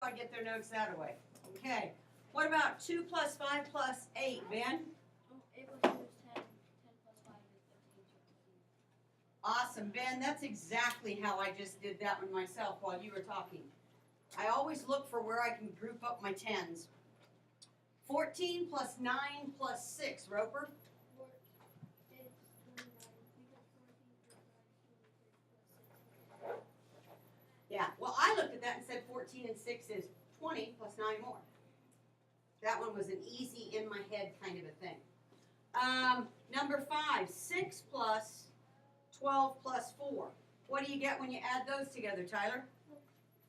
I get their notes that way. Okay. What about 2 plus 5 plus 8, Ben? 8 plus 2 is 10. 10 plus 5 is 15. Awesome, Ben. That's exactly how I just did that one myself while you were talking. I always look for where I can group up my tens. 14 plus 9 plus 6, Roper? 4 is 29. We got 14 plus 5 is 26 plus 6. Yeah. Well, I looked at that and said 14 and 6 is 20 plus 9 more. That one was an easy in my head kind of a thing. Number 5, 6 plus 12 plus 4. What do you get when you add those together, Tyler?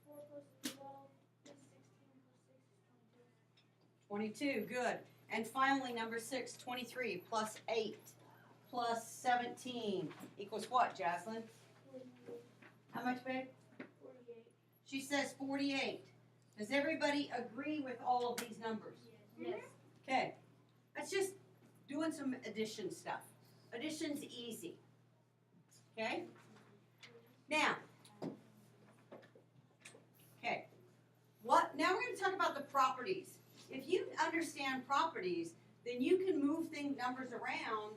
4 plus 12 is 16 plus 6 is 22. 22, good. And finally, number 6, 23 plus 8 plus 17 equals what, Jaslyn? 48. How much, babe? 48. She says 48. Does everybody agree with all of these numbers? Yes. Okay. That's just doing some addition stuff. Addition's easy. Okay? Now, okay. Now we're going to talk about the properties. If you understand properties, then you can move numbers around,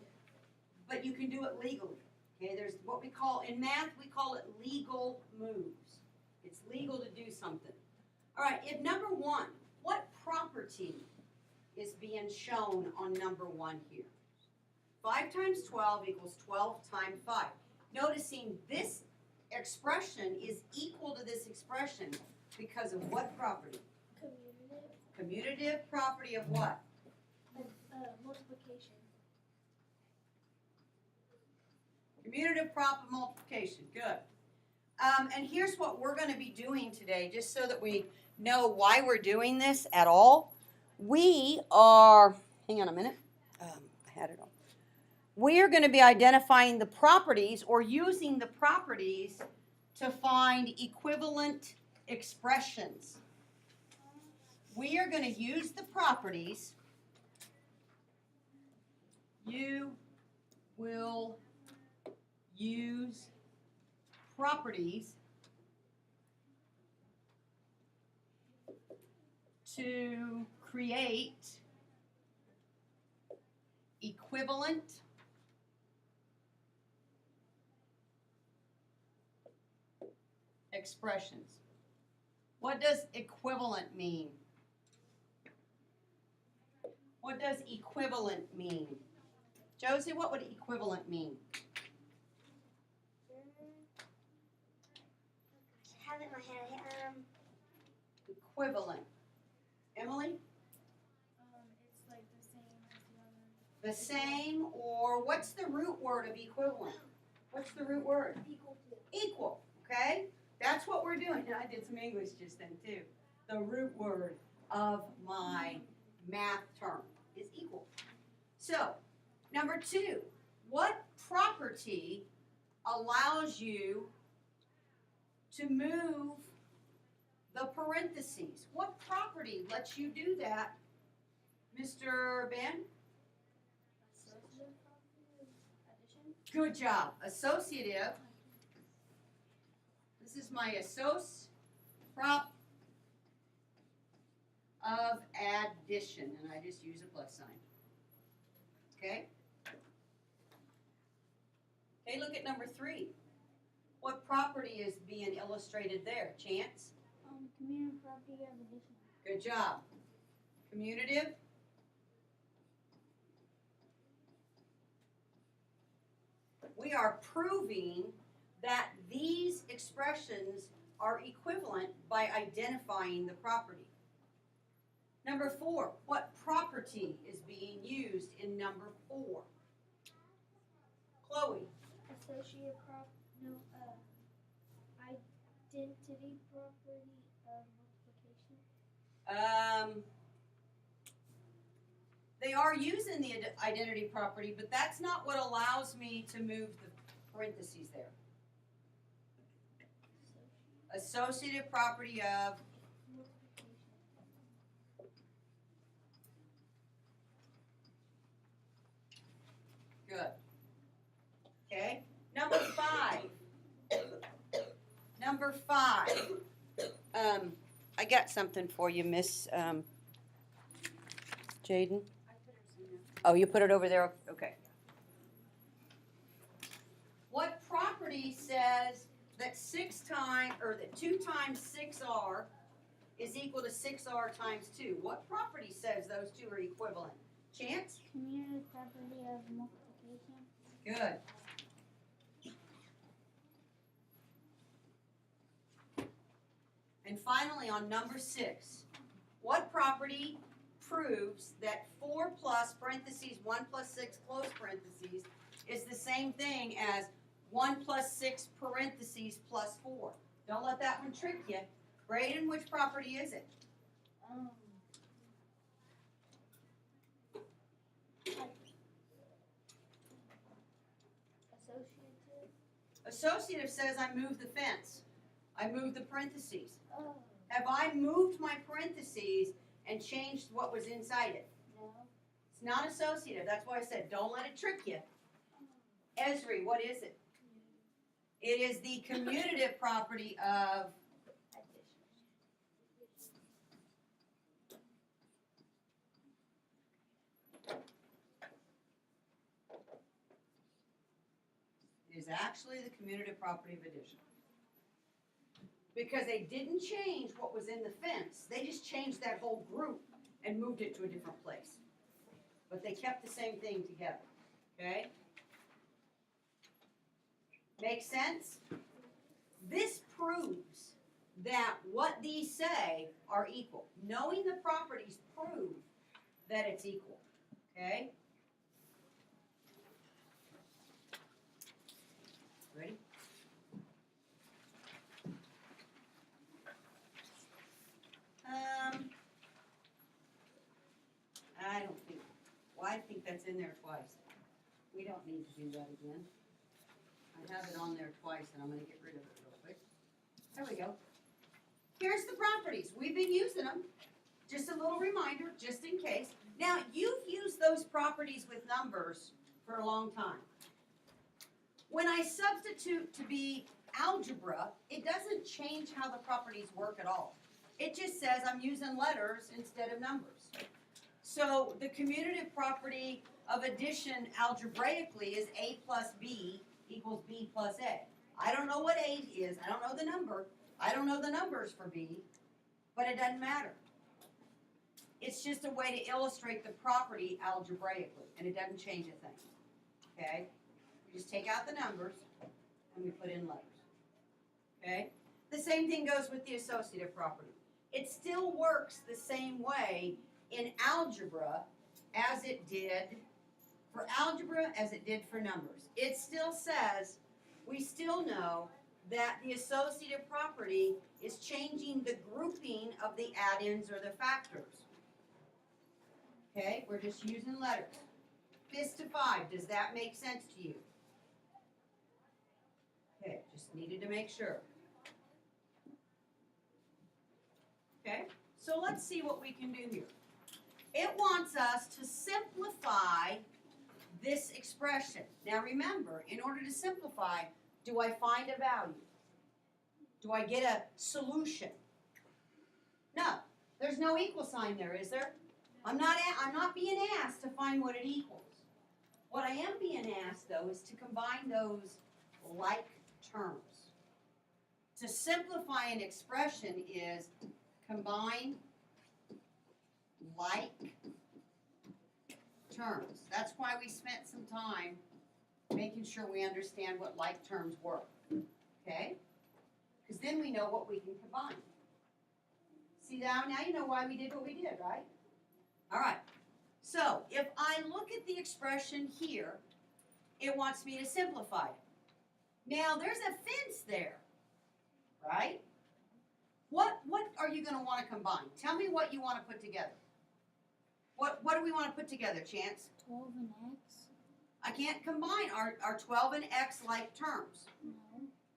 but you can do it legally. Okay? There's what we call, in math, we call it legal moves. It's legal to do something. All right, if number 1, what property is being shown on number 1 here? 5 times 12 equals 12 times 5. Noticing this expression is equal to this expression because of what property? Commutative. Commutative property of what? Multiplication. Commutative prop of multiplication. Good. And here's what we're going to be doing today, just so that we know why we're doing this at all. We are, hang on a minute. I had it on. We are going to be identifying the properties or using the properties to find equivalent expressions. We are going to use the properties. You will use properties to create equivalent expressions. What does equivalent mean? What does equivalent mean? Josie, what would equivalent mean? I have it in my head. Equivalent. Emily? It's like the same as the other. The same, or what's the root word of equivalent? What's the root word? Equal to. Equal, okay? That's what we're doing. And I did some English just then too. The root word of my math term is equal. So, number 2, what property allows you to move the parentheses? What property lets you do that, Mr. Ben? Associative property. Addition. Good job. Associative. This is my prop of addition, and I just use a plus sign. Okay? Okay, look at number 3. What property is being illustrated there? Chance? Commutative property of addition. Good job. Commutative. We are proving that these expressions are equivalent by identifying the property. Number 4, what property is being used in number 4? Chloe. Associative identity property of multiplication. They are using the identity property, but that's not what allows me to move the parentheses there. Associative property of Multiplication. good. Okay. Number 5. Number 5. I I got something for you, Miss Jaden. Oh, you put it over there? Okay. What property says that 2 times 6r is equal to 6r times 2? What property says those two are equivalent? Chance? Commutative property of multiplication. Good. And finally, on number 6, what property proves that 4 plus parentheses 1 plus 6 close parentheses is the same thing as 1 plus 6 parentheses plus 4? Don't let that one trick you. Braden, which property is it? Associative. Associative says I moved the fence. I moved the parentheses. Oh, Have I moved my parentheses and changed what was inside it? no. It's not associative. That's why I said don't let it trick you. Esri, what is it? It is the commutative property of it is actually the commutative property of addition. Because they didn't change what was in the fence. They just changed that whole group and moved it to a different place. But they kept the same thing together. Okay? Make sense? This proves that what these say are equal. Knowing the properties prove that it's equal. Okay? Ready? I don't think, well, I think that's in there twice. We don't need to do that again. I have it on there twice and I'm gonna get rid of it real quick. There we go. Here's the properties. We've been using them. Just a little reminder, just in case. Now, you've used those properties with numbers for a long time. When I substitute to be algebra, it doesn't change how the properties work at all. It just says I'm using letters instead of numbers. So the commutative property of addition algebraically is a plus b equals b plus a. I don't know what a is. I don't know the number. I don't know the numbers for b, but it doesn't matter. It's just a way to illustrate the property algebraically, and it doesn't change a thing. Okay? We just take out the numbers and we put in letters. Okay? The same thing goes with the associative property. It still works the same way in algebra as it did for algebra as it did for numbers. It still says, we still know that the associative property is changing the grouping of the add-ins or the factors. Okay, we're just using letters. Fist to 5, does that make sense to you? Okay, just needed to make sure. Okay, so let's see what we can do here. It wants us to simplify this expression. Now remember, in order to simplify, do I find a value? Do I get a solution? No, there's no equal sign there, is there? I'm not being asked to find what it equals. What I am being asked, though, is to combine those like terms. To simplify an expression is combine like terms. That's why we spent some time making sure we understand what like terms were. Okay? Because then we know what we can combine. See, now you know why we did what we did, right? All right. So, if I look at the expression here, it wants me to simplify it. Now, there's a fence there, right? What are you going to want to combine? Tell me what you want to put together. What do we want to put together, Chance? 12 and x? I can't combine our 12 and x like terms. No.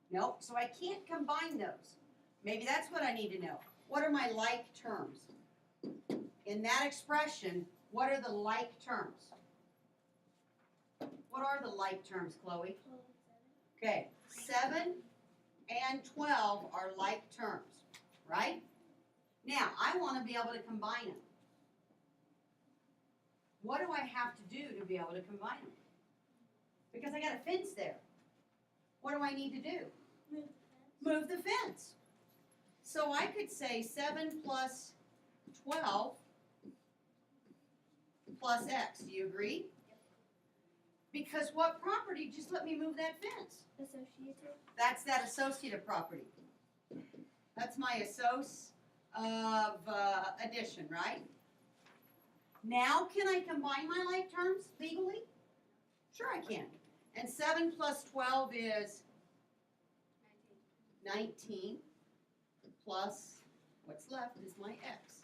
Nope, so I can't combine those. Maybe that's what I need to know. What are my like terms? In that expression, what are the like terms? What are the like terms, Chloe? 12 Okay, 7 and 12 are like terms, right? Now, I wanna be able to combine them. What do I have to do to be able to combine them? Because I got a fence there. What do I need to do? Move the fence. So I could say 7 plus 12 plus X. Do you agree? Because what property just let me move that fence? Associative. That's that associative property. That's my assoc of addition, right? Now can I combine my like terms legally? Sure I can. And 7 plus 12 is 19 plus what's left is my X.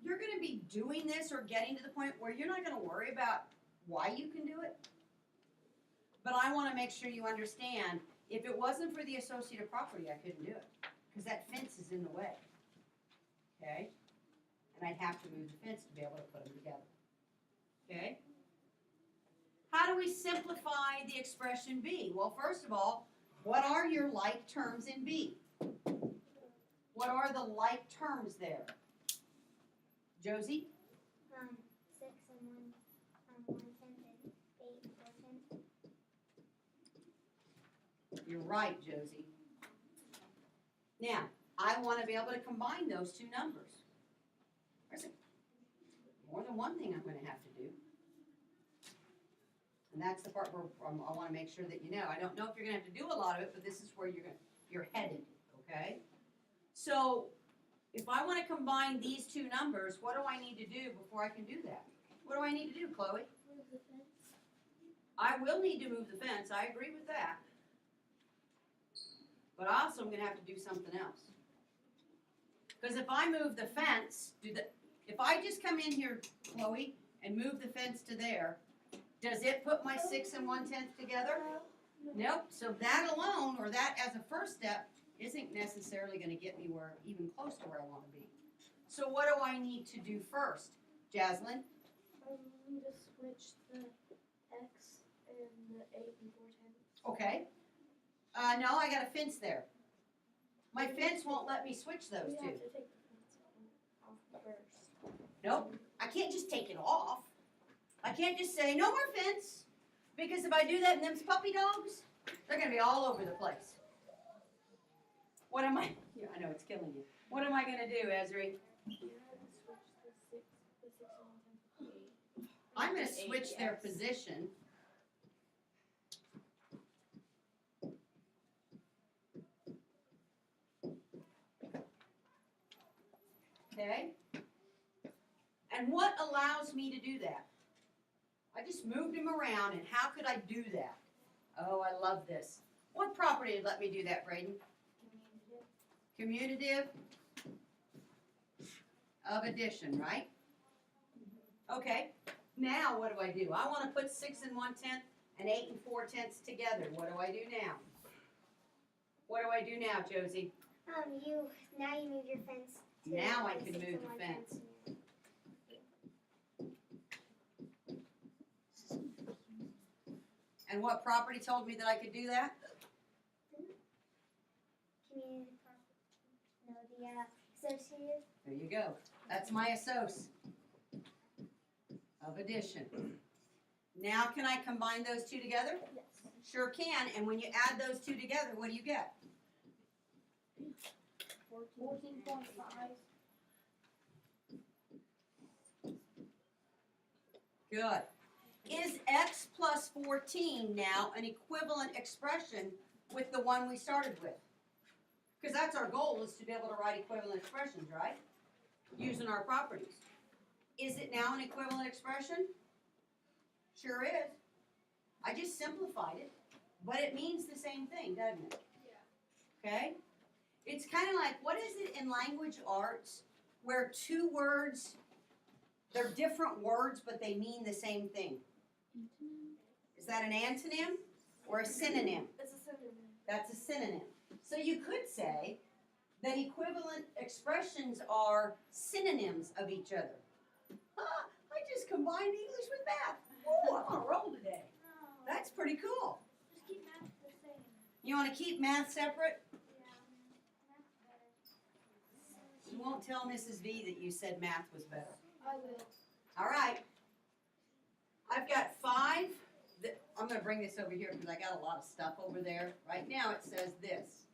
You're going to be doing this or getting to the point where you're not going to worry about why you can do it. But I want to make sure you understand, if it wasn't for the associative property, I couldn't do it. Because that fence is in the way. Okay? And I'd have to move the fence to be able to put them together. Okay? How do we simplify the expression B? Well, first of all, what are your like terms in B? What are the like terms there? Josie? 6 and 1 tenth and 8 and 4 tenths. You're right, Josie. Now, I want to be able to combine those two numbers. There's more than one thing I'm going to have to do. And that's the part where I want to make sure that you know. I don't know if you're going to have to do a lot of it, but this is where you're headed, okay? So, if I want to combine these two numbers, what do I need to do before I can do that? What do I need to do, Chloe? Move the fence. I will need to move the fence. I agree with that. But also I'm going to have to do something else. Because if I move the fence, if I just come in here, Chloe, and move the fence to there, does it put my 6 and 1/10 together? Nope. So that alone, or that as a first step, isn't necessarily going to get me where, even close to where I want to be. So what do I need to do first, Jaslyn? I need to switch the X and the 8 and 4 tenths. Okay. No, I got a fence there. My fence won't let me switch those We two. have to take the fence off first. Nope. I can't just take it off. I can't just say, no more fence. Because if I do that and them's puppy dogs, they're going to be all over the place. What am I? Yeah, I know it's killing you. What am I going to do, Ezri? You have to switch the 6 and 1 tenth to 8. I'm going to switch their position. Okay? And what allows me to do that? I just moved him around, and how could I do that? Oh, I love this. What property would let me do that, Braden? Commutative of addition, right? Okay. Now what do? I want to put 6 and 1/10 and 8 and 4/10 together. What do I do now? What do I do now, Josie? You move your fence. Now I can move the fence. And what property told me that I could do that? Community property. No, the associative. There you go. That's my assoc of addition. Now can I combine those two together? Yes. Sure can. And when you add those two together, what do you get? 14.5. Good. Is x plus 14 now an equivalent expression with the one we started with? Because that's our goal, is to be able to write equivalent expressions, right? Using our properties. Is it now an equivalent expression? Sure is. I just simplified it, but it means the same thing, doesn't it? Yeah. Okay? It's kind of like, what is it in language arts where two words, they're different words, but they mean the same thing? Is that an antonym or a synonym? It's a synonym. That's a synonym. So you could say that equivalent expressions are synonyms of each other. Ah, I just combined English with math. Ooh, I'm on a roll today. That's pretty cool. Just keep math the same. You wanna keep math separate? Yeah, math's better. You won't tell Mrs. V that you said math was better. I will. All right. I've got 5. I'm gonna bring this over here because I got a lot of stuff over there. Right now it says this.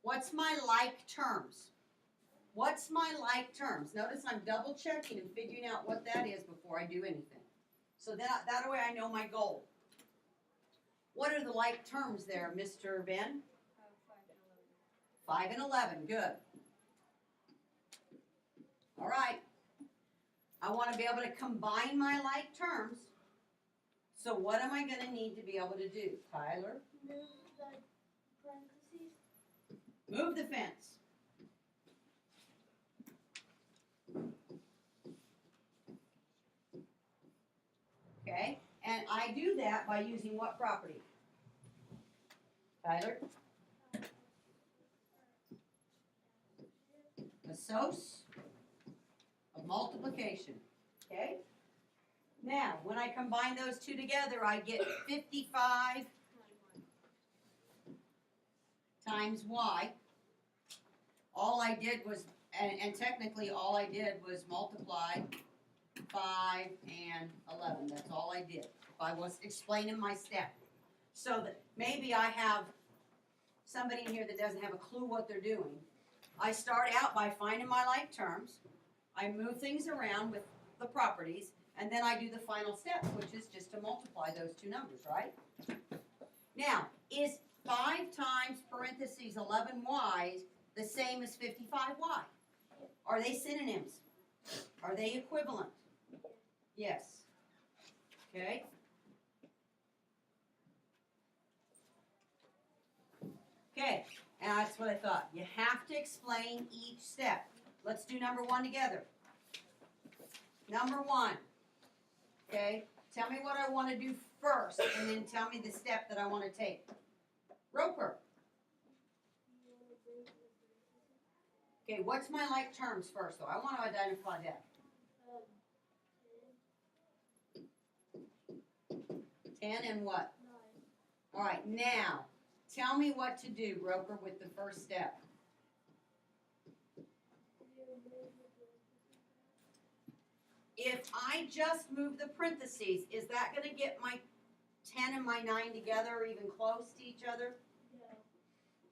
What's my like terms? What's my like terms? Notice I'm double checking and figuring out what that is before I do anything. So that way I know my goal. What are the like terms there, Mr. Ben? 5 and 11, good. All right. I want to be able to combine my like terms. So what am I going to need to be able to do, Tyler? Move the parentheses. Move the fence. Okay, and I do that by using what property? Tyler? Assoc of multiplication. Okay? Now, when I combine those two together, I get 55 times y. All I did was, and technically all I did was multiply 5 and 11. That's all I did. I was explaining my step. So that maybe I have somebody in here that doesn't have a clue what they're doing. I start out by finding my like terms. I move things around with the properties, and then I do the final step, which is just to multiply those two numbers, right? Now, is 5 times parentheses 11y the same as 55y? Are they synonyms? Are they equivalent? Yes. Okay. Okay, and that's what I thought. You have to explain each step. Let's do number 1 together. Number 1. Okay, tell me what I want to do first, and then tell me the step that I want to take. Roper. Okay, what's my like terms first, though? I want to identify that. 10 and what? 9. All right, now, tell me what to do, Roper, with the first step. If I just move the parentheses, is that going to get my 10 and my 9 together or even close to each other? No.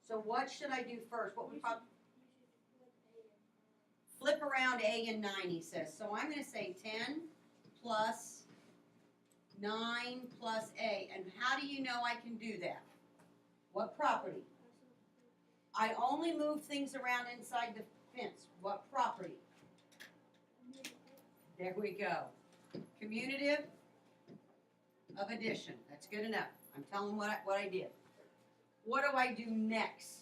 So what should I do first? What would probably You should flip A and flip around A and 9, he says. So I'm going to say 10 plus 9 plus A. And how do you know I can do that? What property? I only move things around inside the fence. What property? There we go. Commutative of addition. That's good enough. I'm telling what I did. What do I do next?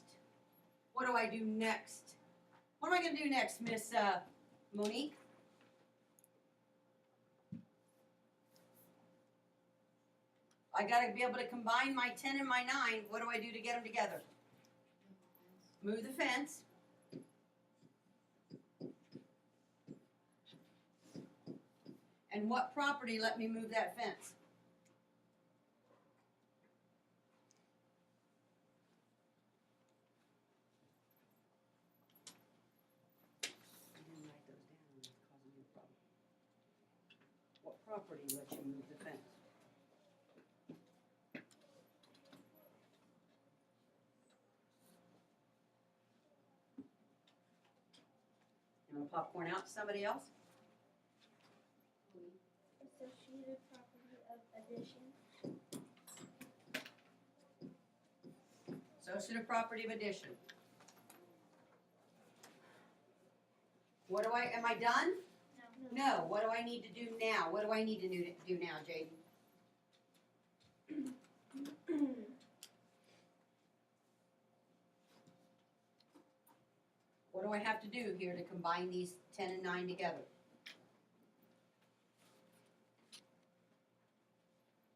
What do I do next? What am I going to do next, Miss Monique? I got to be able to combine my 10 and my 9. What do I do to get them together? Move the fence. And what property let me move that fence? I didn't write those down. It's causing me a problem. What property let you move the fence? You want to popcorn out to somebody else? associated property of addition. Associative property of addition. What do am I done? No. No, what do I need to do now? What do I need to do now, Jaden? What do I have to do here to combine these 10 and 9 together?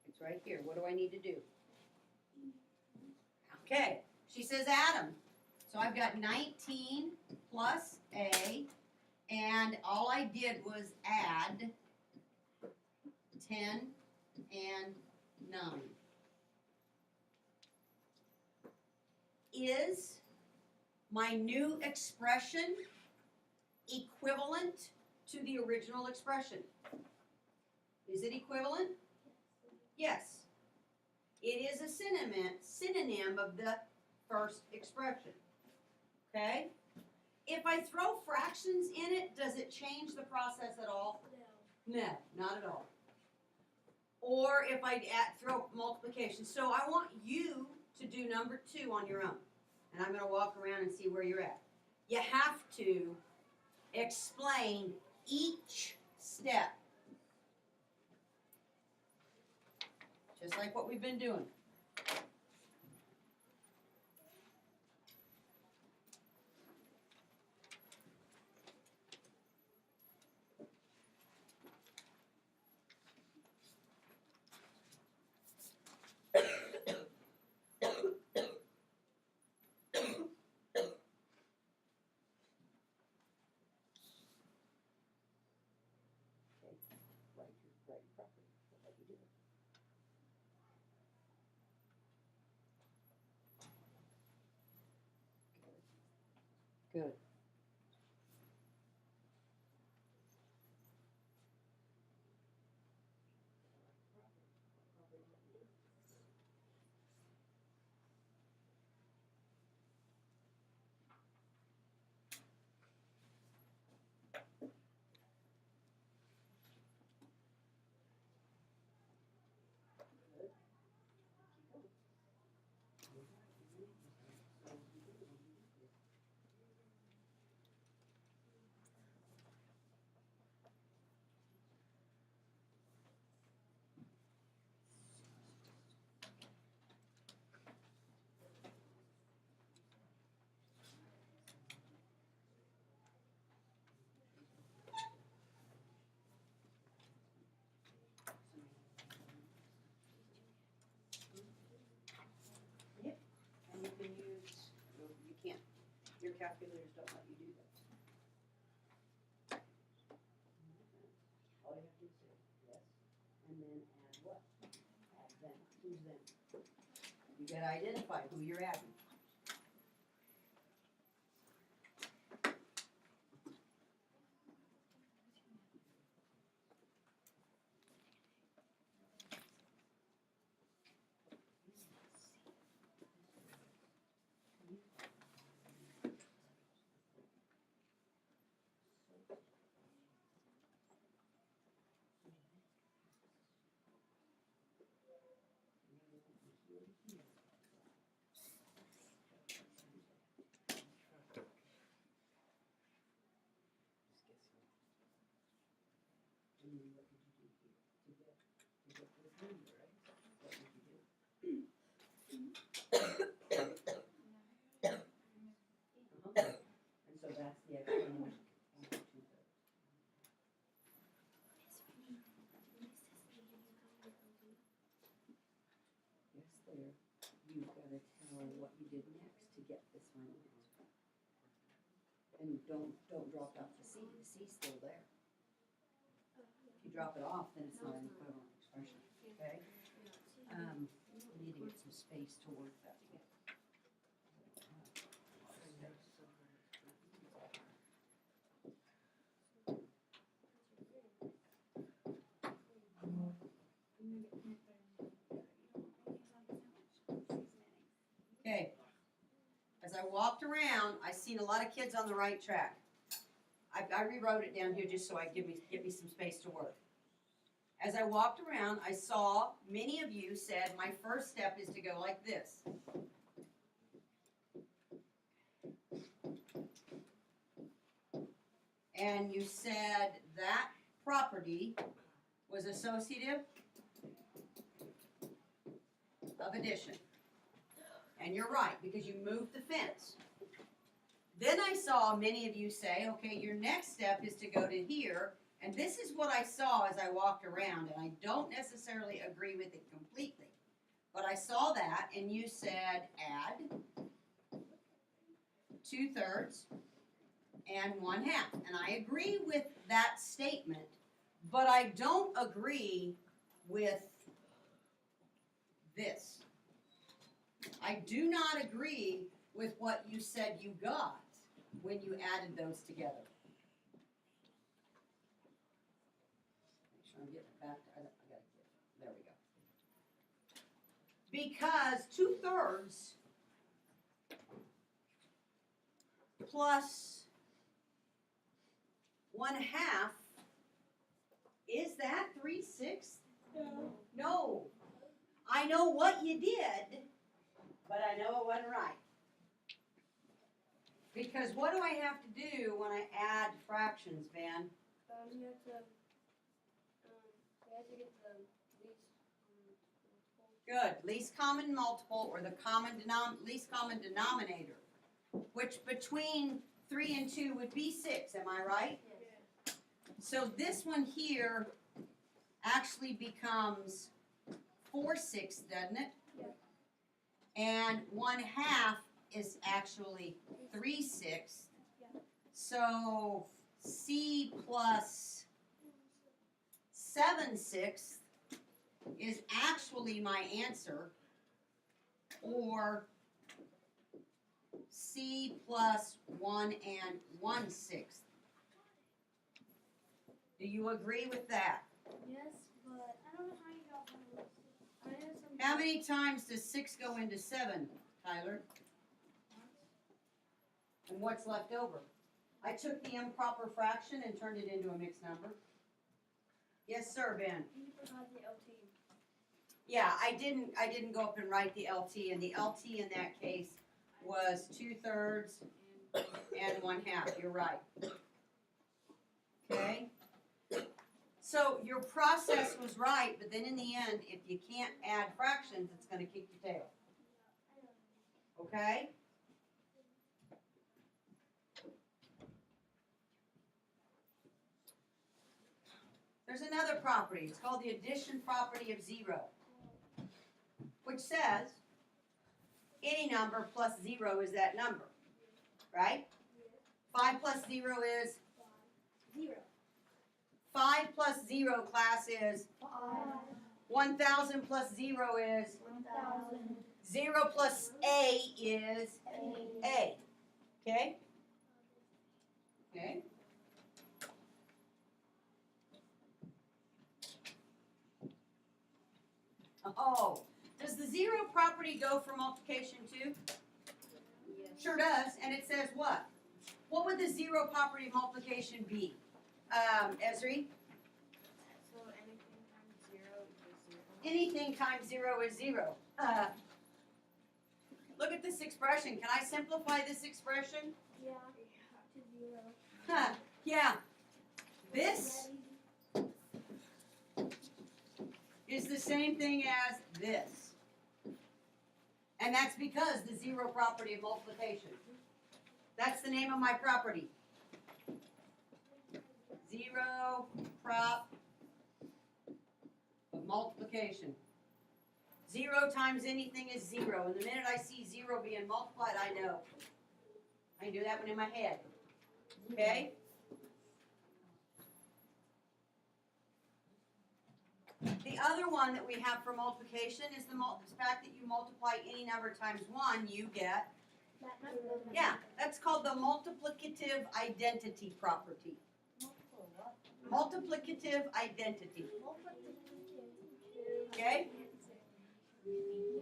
It's right here. What do I need to do? Okay, she says Adam. So I've got 19 plus A, and all I did was add 10 and 9. is my new expression equivalent to the original expression? Is it equivalent? Yes. It is a synonym of the first expression. Okay? If I throw fractions in it, does it change the process at all? No. No, not at all. Or if I throw multiplication. So I want you to do number 2 on your own. And I'm going to walk around and see where you're at. You have to explain each step. Just like what we've been doing. Good. And you can use, no, you can't. Your calculators don't let you do that. All you have to do is say yes, and then add what? Add them. Who's them? You gotta identify who you're adding. And then what did you do here to get this number, right? What did you do? And so that's the explanation. Yes, there. You've got to tell what you did next to get this final answer. And don't drop out the C. The C's still there. If you drop it off, then it's not an equivalent expression. Okay? We need to get some space to work that together. Okay. As I walked around, I seen a lot of kids on the right track. I rewrote it down here just so I give me some space to work. As I walked around, I saw many of you said my first step is to go like this. And you said that property was associative of addition. And you're right, because you moved the fence. Then I saw many of you say, okay, your next step is to go to here. And this is what I saw as I walked around, and I don't necessarily agree with it completely. But I saw that, and you said add 2/3 and 1/2. And I agree with that statement, but I don't agree with this. I do not agree with what you said you got when you added those together. Make sure I'm getting it back. I gotta get, there we go. Because 2/3 plus 1/2, is that 3/6? No. I know what you did, but I know it wasn't right. Because what do I have to do when I add fractions, Van? You have to get the Good. Least common multiple, or the least common denominator, which between 3 and 2 would be 6. Am I right? Yes. So this one here actually becomes 4/6, doesn't it? Yep. And 1/2 is actually 3/6. Yep. So C plus 7/6 is actually my answer, or C plus 1 and 1/6. Do you agree with that? Yes, but I don't know how you got one of those. I know some. How many times does 6 go into 7, Tyler? And what's left over? I took the improper fraction and turned it into a mixed number. Yes, sir, Ben. You forgot the LT. Yeah, I didn't go up and write the LT, and the LT in that case was 2/3 and 1/2. You're right. Okay? So your process was right, but then in the end, if you can't add fractions, it's going to kick your tail. Okay? There's another property. It's called the addition property of 0, which says any number plus 0 is that number, right? 5 plus 0 is? 0. 5 plus 0, class, is? 5. 1,000 plus 0 is? 1,000. 0 plus A is? A. Okay? Okay? Oh, does the 0 property go for multiplication too? Yes. Sure does, and it says what? What would the 0 property of multiplication be? Esri? So anything times 0 equals 0. Anything times 0 is 0. Look at this expression. Can I simplify this expression? Yeah. To 0. Huh, yeah. This is the same thing as this. And that's because the 0 property of multiplication. That's the name of my property. 0 prop of multiplication. 0 times anything is 0. And the minute I see 0 being multiplied, I know. I can do that one in my head. Okay? The other one that we have for multiplication is the fact that you multiply any number times 1, you get, That number. yeah, that's called the multiplicative identity property. Multiplicative identity. Okay?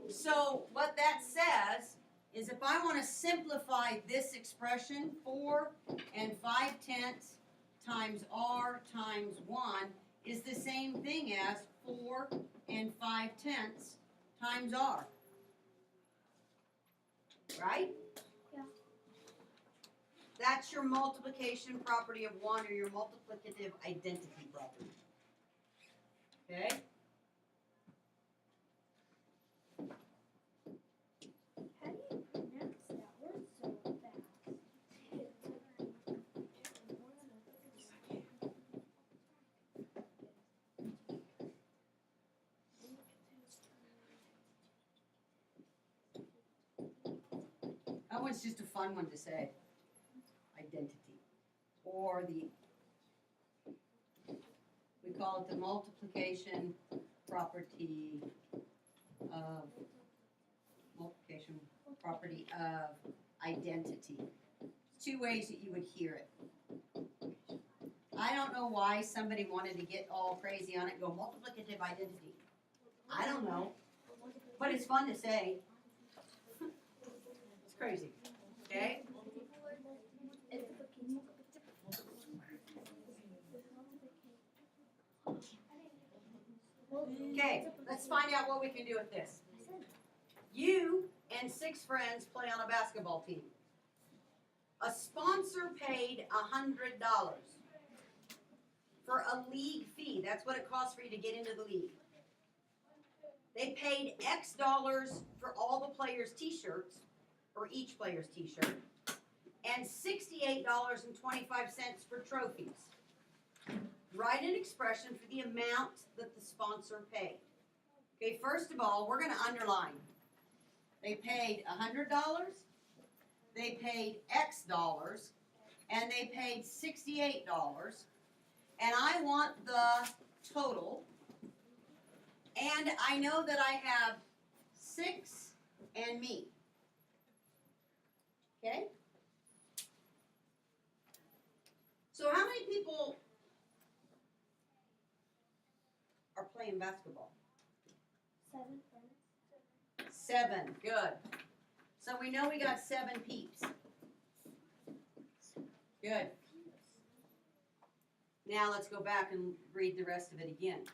So what that says is if I want to simplify this expression, 4 and 5/10 times r times 1 is the same thing as 4 and 5/10 times r. Right? Yeah. That's your multiplication property of 1, or your multiplicative identity property. Okay? How do you pronounce that word so fast? That one's just a fun one to say. Identity. Or we call it the multiplication property of multiplication. property of identity. Two ways that you would hear it. I don't know why somebody wanted to get all crazy on it and go multiplicative identity. I don't know, but it's fun to say. It's crazy, okay? Okay, let's find out what we can do with this. You and 6 friends play on a basketball team. A sponsor paid $100 for a league fee. That's what it costs for you to get into the league. They paid X dollars for all the players' t-shirts, or each player's t-shirt, and $68.25 for trophies. Write an expression for the amount that the sponsor paid. Okay, first of all, we're going to underline. They paid $100, they paid X dollars, and they paid $68. And I want the total. And I know that I have 6 and me. Okay? So how many people are playing basketball? 7. 7, good. So we know we got 7 peeps. Good. Now let's go back and read the rest of it again.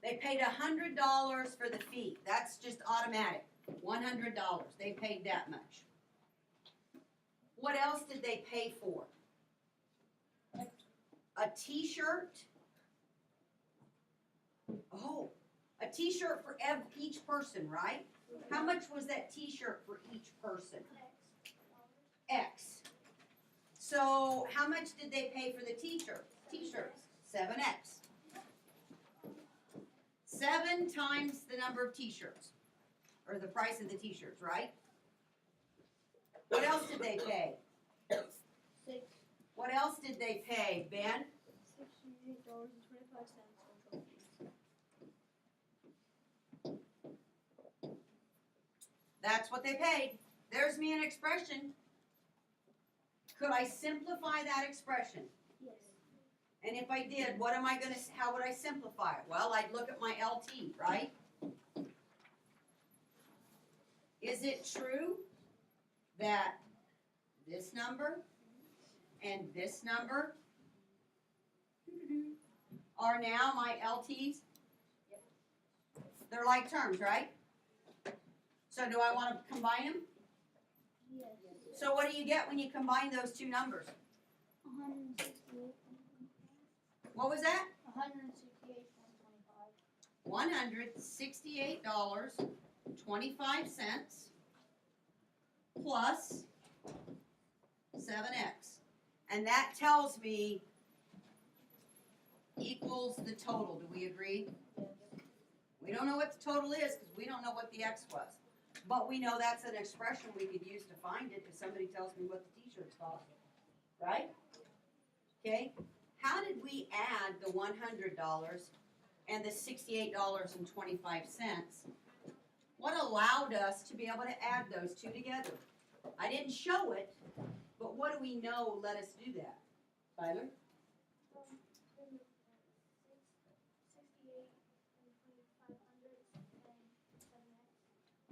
They paid $100 for the fee. That's just automatic. $100. They paid that much. What else did they pay for? A t-shirt. Oh, a t-shirt for each person, right? How much was that t-shirt for each person? X. So how much did they pay for the t-shirts? 7X. 7 times the number of t-shirts, or the price of the t-shirts, right? What else did they pay? 6. What else did they pay, Ben? $68.25 for trophies. That's what they paid. There's me an expression. Could I simplify that expression? Yes. And if I did, how would I simplify it? Well, I'd look at my LT, right? Is it true that this number and this number are now my LTs? Yep. They're like terms, right? So do I want to combine them? Yes. So what do you get when you combine those two numbers? 168. What was that? 168.25. $168.25 plus 7X. And that tells me equals the total. Do we agree? We don't know what the total is because we don't know what the X was. But we know that's an expression we could use to find it if somebody tells me what the t-shirts cost. Right? Okay? How did we add the $100 and the $68.25? What allowed us to be able to add those two together? I didn't show it, but what do we know let us do that? Tyler? 68.25.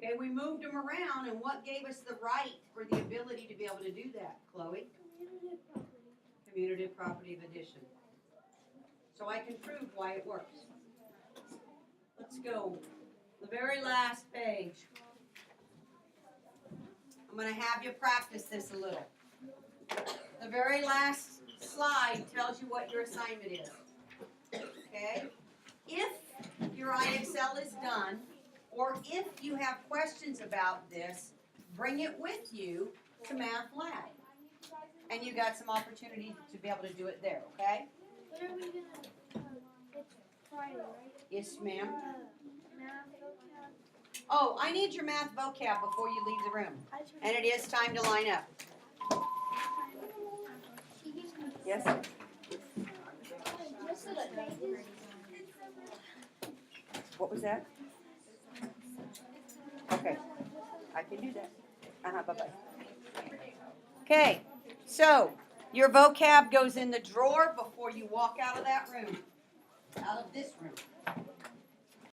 Okay, we moved them around, and what gave us the right or the ability to be able to do that, Chloe? Commutative property of addition. So I can prove why it works. Let's go. The very last page. I'm going to have you practice this a little. The very last slide tells you what your assignment is. Okay? If your IXL is done, or if you have questions about this, bring it with you to Math Lab. And you got some opportunity to be able to do it there, okay? What are we gonna, it's Friday, right? Yes, ma'am. Math, vocab. Oh, I need your math vocab before you leave the room. And it is time to line up. Yes? What was that? Okay, I can do that. Bye-bye. Okay, so your vocab goes in the drawer before you walk out of that room, out of this room.